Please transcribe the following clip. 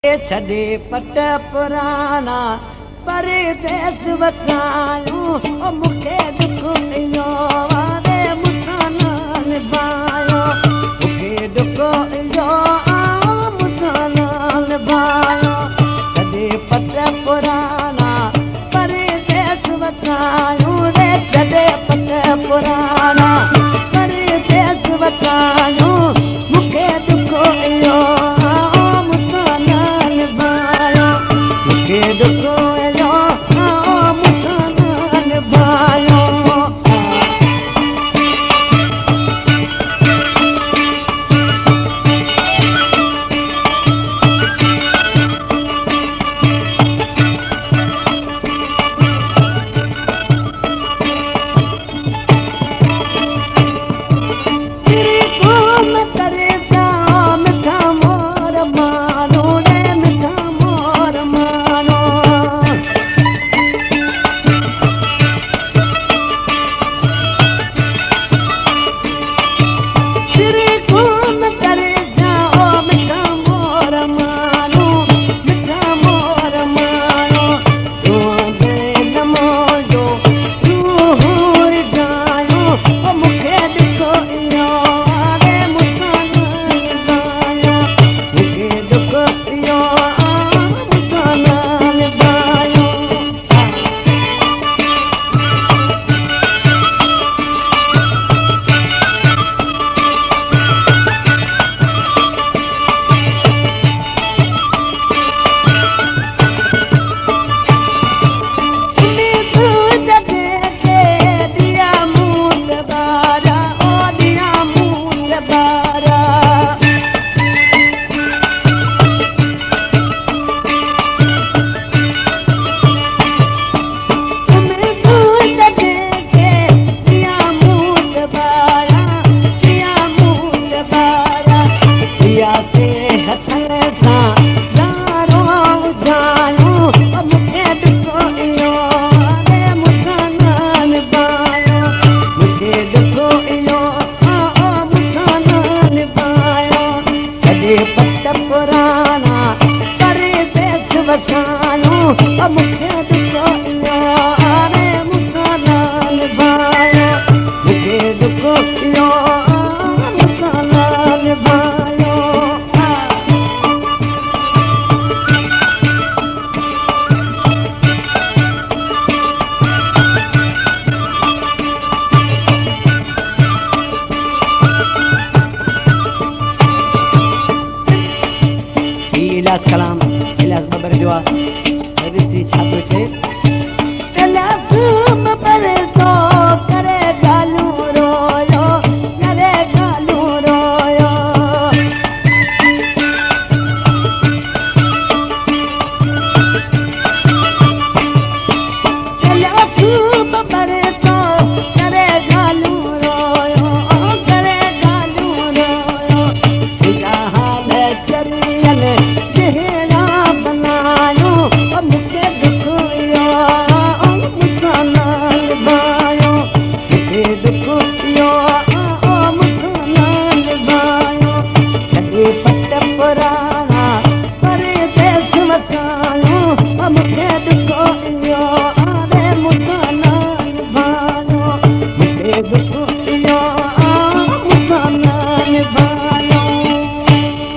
छॾे पट पुराना परदेस वसायूं मूंखे दुख इहो वारे मूंसां न निभायो मूंखे दुख इहो मूंसां न निभायो छॾे पट पुराना परदेस वसायूं रे छॾे पट पुराना परदेस वसायूं मूंखे दुख इहो पुराना परदेस वसायूं मूंखे दुख इहो रे मूंसां न निभायो मूंखे दुख इहो मूंसां न निभायो इलाज कलाम इलाज बबर जो आहे छा थो थिए